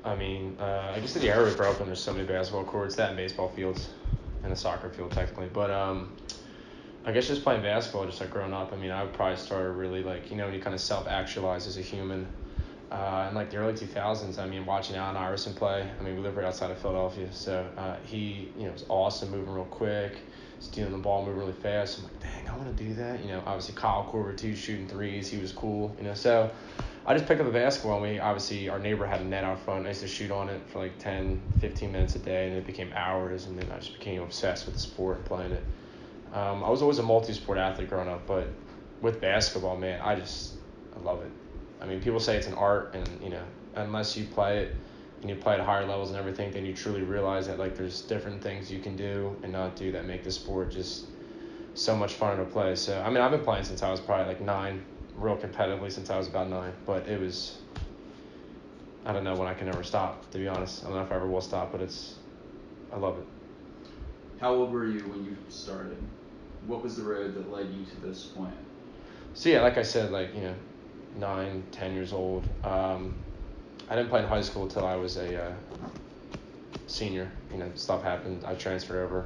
I mean, I guess in the area we grew up in, there's so many basketball courts, that and baseball fields, and a soccer field technically. But I guess just playing basketball, just like growing up. I mean, I would probably start really like when you kind of self-actualize as a human. In like the early 2000s, I mean, watching Allen Iverson play. I mean, we live right outside of Philadelphia, so he was awesome, moving real quick, stealing the ball, moving really fast. I'm like, dang, I want to do that. Obviously Kyle Korver too, shooting threes. He was cool. So I just picked up a basketball, and obviously our neighbor had a net out front. I used to shoot on it for like 10, 15 minutes a day, and it became hours, and then I just became obsessed with the sport and playing it. I was always a multi-sport athlete growing up, but with basketball, man, I love it. I mean, people say it's an art, and unless you play it and you play at higher levels and everything, then you truly realize that like there's different things you can do and not do that make the sport just so much fun to play. So I mean, I've been playing since I was probably like 9, real competitively since I was about 9. But I don't know when I can ever stop. To be honest, I don't know if I ever will stop, but I love it. How old were you when you started? What was the road that led you to this point? So yeah, like I said, like 9, 10 years old. I didn't play in high school until I was a senior. Stuff happened. I transferred over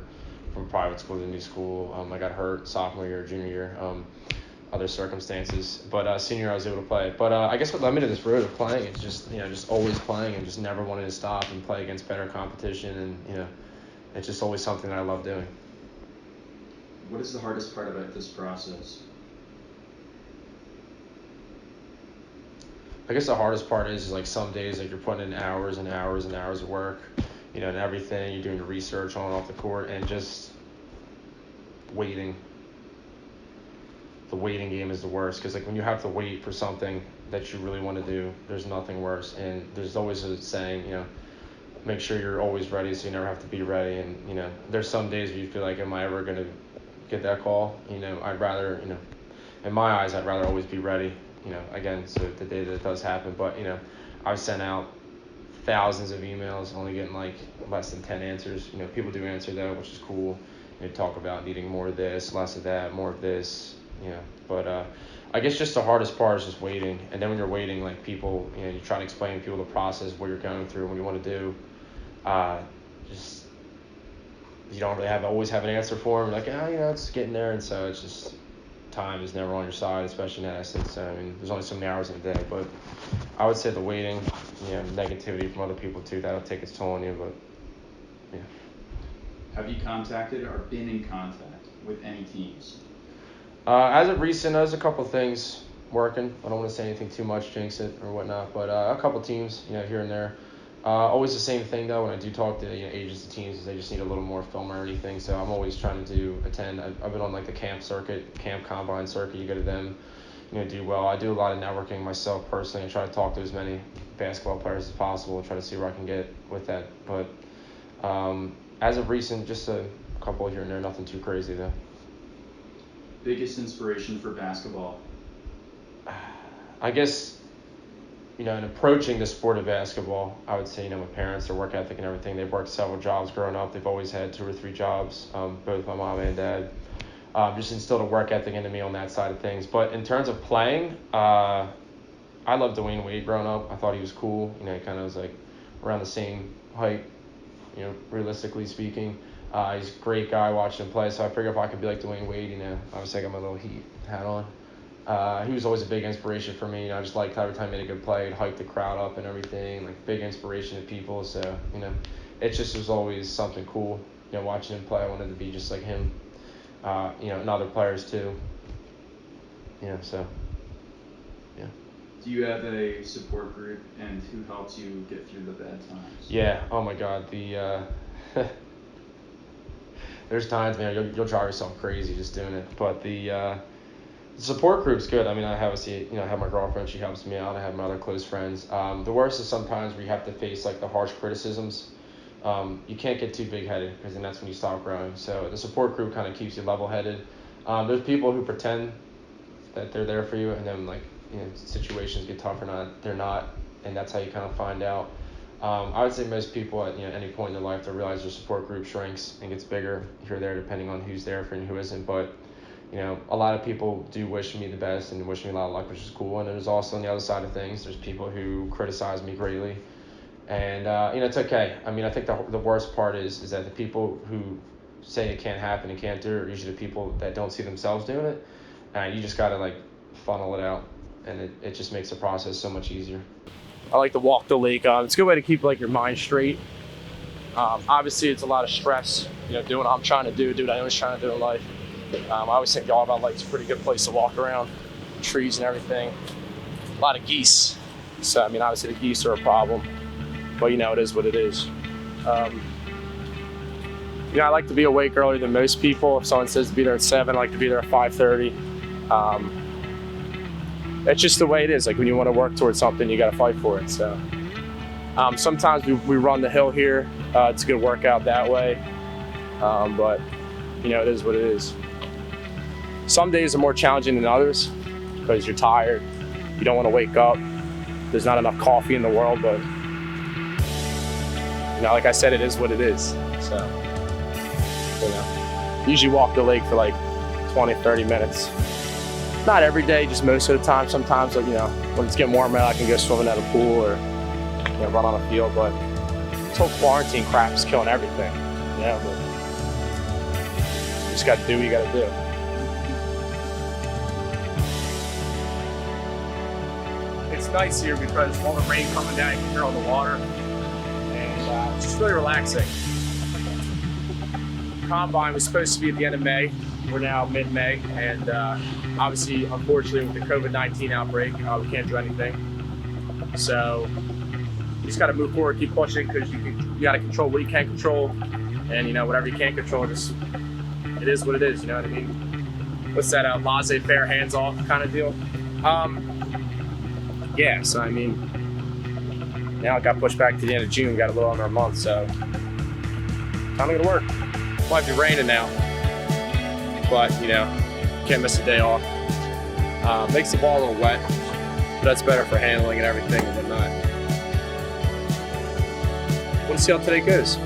from private school to new school. I got hurt sophomore year, junior year. Other circumstances, but senior I was able to play. But I guess what led me to this road of playing is just always playing and just never wanting to stop and play against better competition, and it's just always something that I love doing. What is the hardest part about this process? I guess the hardest part is like some days like you're putting in hours and hours and hours of work, and everything. You're doing your research on and off the court, and just waiting. The waiting game is the worst, because like when you have to wait for something that you really want to do, there's nothing worse. And there's always a saying, make sure you're always ready so you never have to be ready. And there's some days where you feel like, am I ever going to get that call? I'd rather, in my eyes, I'd rather always be ready, again, so the day that it does happen. But I've sent out thousands of emails, only getting like less than 10 answers. People do answer though, which is cool. Talk about needing more of this, less of that, more of this. But I guess just the hardest part is just waiting. And then when you're waiting, like people, you try to explain to people the process, what you're going through, what you want to do. Just you don't really always have an answer for them. Like, it's getting there. And so it's just time is never on your side, especially in that essence. I mean, there's only so many hours in a day. But I would say the waiting, negativity from other people too, that'll take its toll on you. But yeah. Have you contacted or been in contact with any teams? As of recent, there's a couple things working. I don't want to say anything too much, jinx it or whatnot, but a couple teams, here and there. Always the same thing though. When I do talk to agents and teams, is they just need a little more film or anything. So I'm always trying to attend. I've been on like the camp circuit, camp combine circuit. You go to them, do well. I do a lot of networking myself personally. I try to talk to as many basketball players as possible and try to see where I can get with that. But as of recent, just a couple here and there. Nothing too crazy though. Biggest inspiration for basketball? I guess, in approaching the sport of basketball, I would say, my parents, their work ethic and everything, they've worked several jobs growing up. They've always had 2 or 3 jobs, both my mom and dad. Just instilled a work ethic into me on that side of things. But in terms of playing, I loved Dwayne Wade growing up. I thought he was cool. He kind of was like around the same height, realistically speaking. He's a great guy watching him play, so I figured if I could be like Dwayne Wade, obviously I got my little Heat hat on. He was always a big inspiration for me. I just liked how every time he made a good play, he'd hype the crowd up and everything, like big inspiration to people. So, it just was always something cool, watching him play. I wanted to be just like him, and other players too. So, yeah. Do you have a support group, and who helps you get through the bad times? Yeah, oh my God, there's times, man, you'll drive yourself crazy just doing it, but the support group's good. I mean, I have my girlfriend, she helps me out. I have my other close friends. The worst is sometimes where you have to face like the harsh criticisms. You can't get too big-headed, because then that's when you stop growing. So the support group kind of keeps you level-headed. There's people who pretend that they're there for you, and then like situations get tough or not, they're not, and that's how you kind of find out. I would say most people at any point in their life, they realize their support group shrinks and gets bigger here or there, depending on who's there for and who isn't. But a lot of people do wish me the best and wish me a lot of luck, which is cool. And there's also on the other side of things, there's people who criticize me greatly, and it's okay. I mean, I think the worst part is that the people who say it can't happen and can't do it are usually the people that don't see themselves doing it, and you just gotta funnel it out, and it just makes the process so much easier. I like to walk the lake. It's a good way to keep your mind straight. Obviously, it's a lot of stress, doing what I'm trying to do what I always trying to do in life. I always think y'all about Lake's a pretty good place to walk around, trees and everything. A lot of geese. So, I mean, obviously the geese are a problem, but it is what it is. I like to be awake earlier than most people. If someone says to be there at 7, I like to be there at 5:30. That's just the way it is. When you want to work towards something, you got to fight for it. So sometimes we run the hill here. It's a good workout that way. But it is what it is. Some days are more challenging than others because you're tired. You don't want to wake up. There's not enough coffee in the world, but like I said, it is what it is. So usually walk the lake for 20, 30 minutes. Not every day, just most of the time. Sometimes, when it's getting warmer out, I can go swimming at a pool or, run on a field. But this whole quarantine crap is killing everything. But you just got to do what you got to do. It's nice here because all the rain coming down, you can hear all the water, and it's just really relaxing. Combine was supposed to be at the end of May. We're now mid-May, and obviously, unfortunately, with the COVID-19 outbreak, we can't do anything. So you just got to move forward, keep pushing, because you got to control what you can control, and whatever you can't control, it is what it is. You know what I mean? What's that? Laissez-faire, hands-off kind of deal. Yeah. So I mean, now it got pushed back to the end of June. Got a little under a month, so time to go to work. Might be raining now, but can't miss a day off. Makes the ball a little wet, but that's better for handling and everything and whatnot. Want to see how today goes.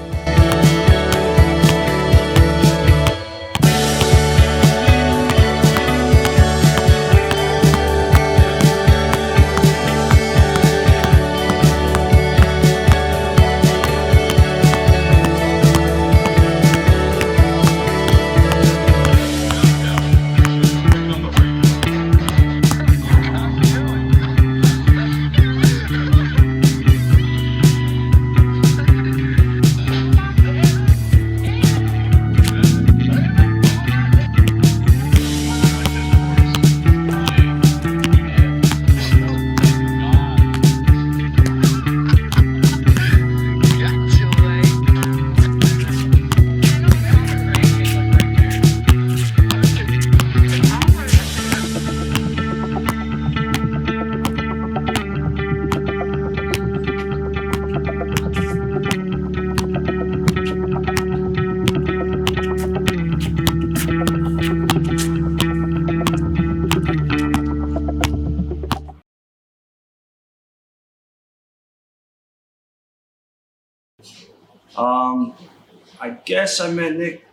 I guess I met Nick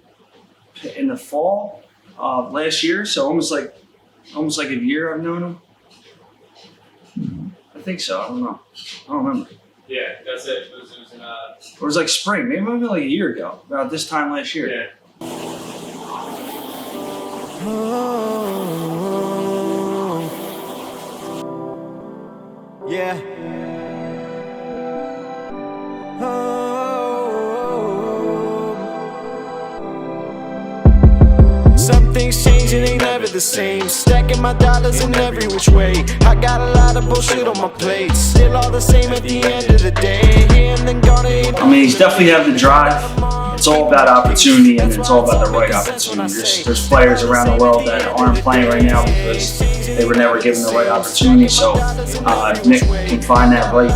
in the fall of last year, so almost like a year I've known him. I think so. I don't know. I don't remember. Yeah, that's it. It was in It was like spring, maybe like a year ago, about this time last year. Yeah. Yeah. Some things change and ain't never the same. Stacking my dollars in every which way. I got a lot of bullshit on my plate. Still all the same at the end of the day. Here and then gone ain't. I mean, he's definitely have the drive. It's all about opportunity, and it's all about the right opportunity. There's players around the world that aren't playing right now because they were never given the right opportunity. So Nick can find that right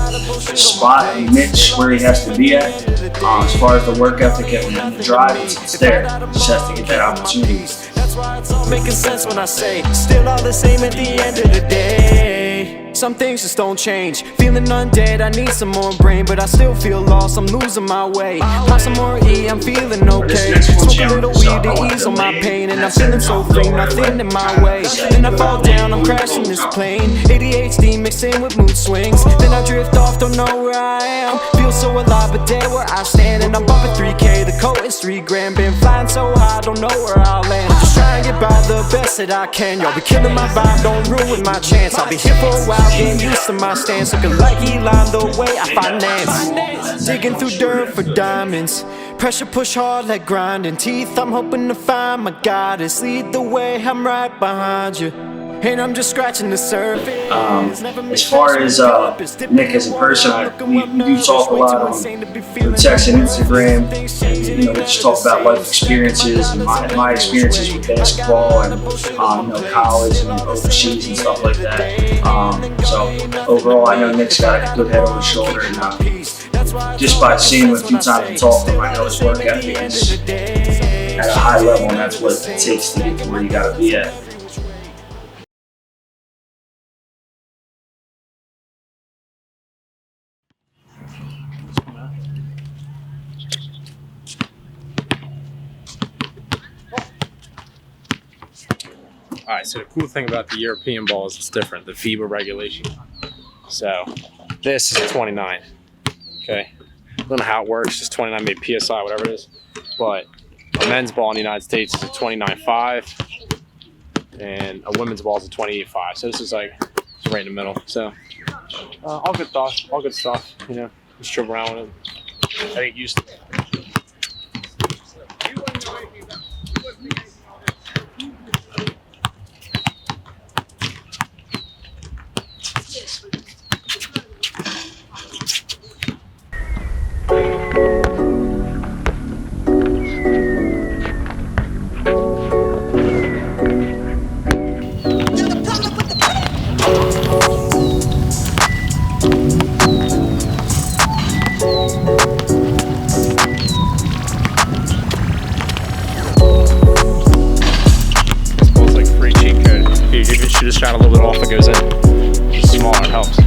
spot and niche where he has to be at. As far as the work ethic and the drive, it's there. He just has to get that opportunity. That's why it's all making sense when I say, still all the same at the end of the day. Some things just don't change. Feeling undead, I need some more brain, but I still feel lost, I'm losing my way. Pop some more E, I'm feeling okay. Smoke a little weed to ease on my pain, and I'm feeling so free, nothing in my way. Then I fall down, I'm crashing this plane. ADHD mixed in with mood swings. Then I drift off, don't know where I am. Feel so alive, but dead where I stand. And I'm bumping 3K, the coat is 3 grand. Been flying so high, don't know where I'll land. Just trying to get by the best that I can. Y'all be killing my vibe, don't ruin my chance. I'll be here for a while, getting used to my stance. Looking like Elon the way I finance. Digging through dirt for diamonds. Pressure push hard like grinding teeth. I'm hoping to find my goddess. Lead the way, I'm right behind you. And I'm just scratching the surface. As far as Nick as a person, we do talk a lot on through text and Instagram. And, we just talk about life experiences and my experiences with basketball and college and overseas and stuff like that. So overall, I know Nick's got a good head on his shoulder, and just by seeing him a few times and talking to him, I know his work ethic is at a high level, and that's what it takes to get to where you got to be at. Alright, so the cool thing about the European ball is it's different, the FIBA regulation. So this is 29. Okay. I don't know how it works, it's 29 maybe PSI, whatever it is. But a men's ball in the United States is a 29.5 and a women's ball is a 28.5. So this is like it's right in the middle. So all good stuff, just trip around with it. I get used to it. You just shot a little bit off, it goes in. It's smaller, it helps.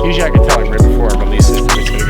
Usually I can tell like right before I release it where it's gonna go.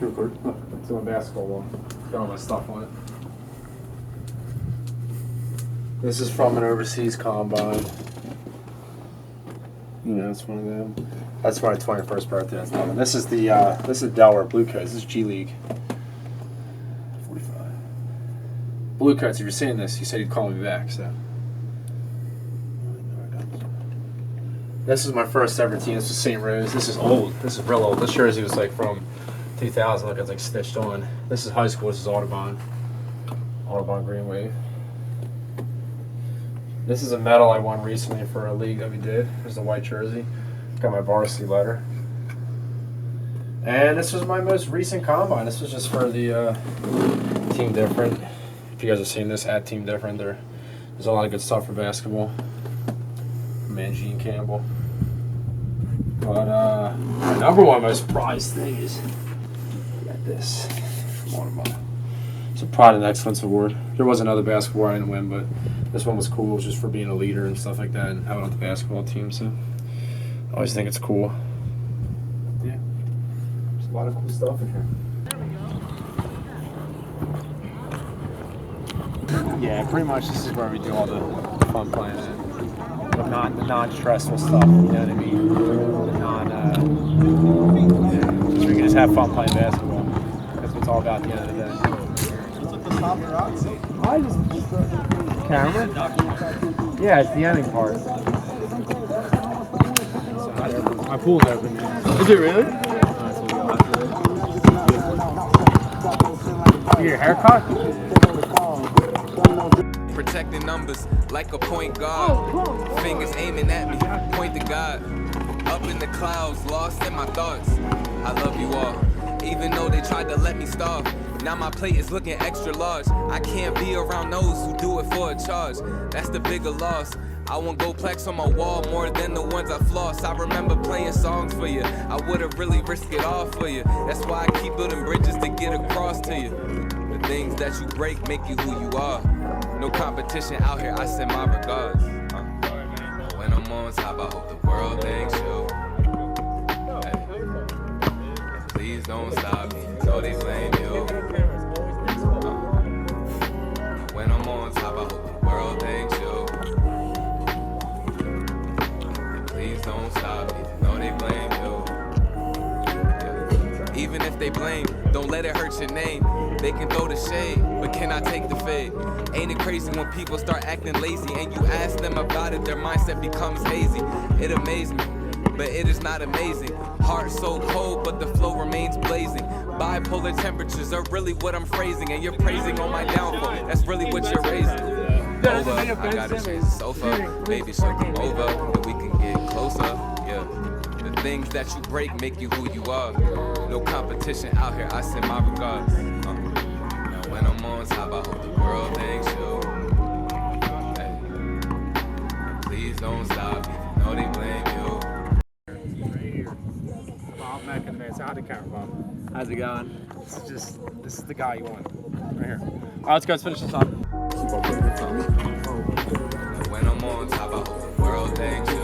Record. It's my basketball wall. Got all my stuff on it. This is from an overseas combine. It's one of them. That's my 21st birthday. That's not one. This is the Delaware Blue Coats. This is G League. 45. Blue Coats. If you're seeing this, you said you'd call me back. So. This is my first ever team. This is St. Rose. This is old. This is real old. This jersey was like from 2000. Look, it's like stitched on. This is high school. This is Audubon Green Wave. This is a medal I won recently for a league that we did. There's a white jersey. Got my varsity letter. And this was my most recent combine. This was just for the Team Different. If you guys have seen this, at Team Different, there's a lot of good stuff for basketball. Mangine Campbell. But my number one most prized thing is this from Audubon. It's a Pride and Excellence Award. There was another basketball I didn't win, but this one was cool. It was just for being a leader and stuff like that and having on the basketball team. So I always think it's cool. Yeah, there's a lot of cool stuff in here. Yeah, pretty much this is where we do all the fun playing, the non-stressful stuff. You know what I mean? The so we can just have fun playing basketball. That's what it's all about at the end of the day. I just camera. Yeah, it's the ending part. My pool's open. Is it really? You get your haircut? Protecting numbers like a point guard. Fingers aiming at me, point to God. Up in the clouds, lost in my thoughts. I love you all, even though they tried to let me starve. Now my plate is looking extra large. I can't be around those who do it for a charge. That's the bigger loss. I want gold plaques on my wall more than the ones I floss. I remember playing songs for you. I would've really risked it all for you. That's why I keep building bridges to get across to you. The things that you break make you who you are. No competition out here, I send my regards. When I'm on top, I hope the world thanks you. Hey. Please don't stop me, so they blame you. When I'm on top, I hope the world thanks you. Please don't stop me, no they blame you. Yeah. Even if they blame, don't let it hurt your name. They can throw the shade, but cannot take the fade. Ain't it crazy when people start acting lazy and you ask them about it, their mindset becomes hazy. It amazes me, but it is not amazing. Heart so cold, but the flow remains blazing. Bipolar temperatures are really what I'm phrasing, and you're praising on my downfall. That's really what you're raising. Over, I gotta change the sofa. Maybe she'll come over, and we can get closer. Yeah. The things that you break make you who you are. No competition out here, I send my regards. Now when I'm on top, I hope the world thanks you. Hey. Please don't stop me, no they blame you. Bob McInerney. So how'd the camera, Bob? How's it going? This is the guy you want. Right here. All right, let's go. Let's finish this up. When I'm on top, I hope the world thanks you.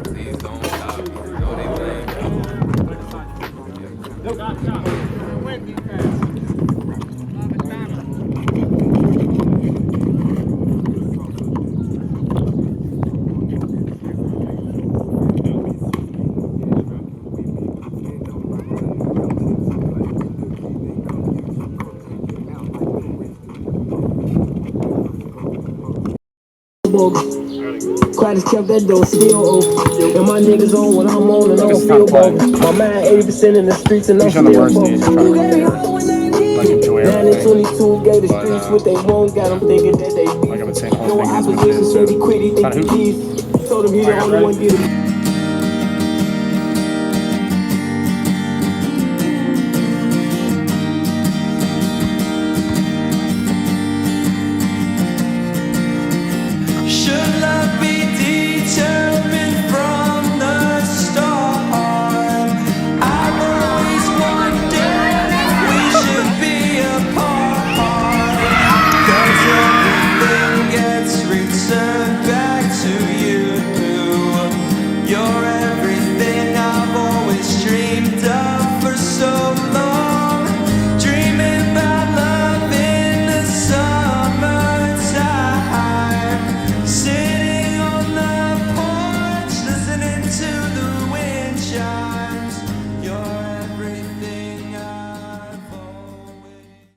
Please don't stop me, no they blame you. Quiet as kept that door still open. And my niggas on when I'm on and I don't feel broke. My mind 80% in the streets and I'm still broke. Like enjoy 9 and everything. 22 gave the streets what they want. Got them thinking that they Like I've been saying, the whole no thing is with opposition, this. said he quit, he think he keys. Told him he the only one get it.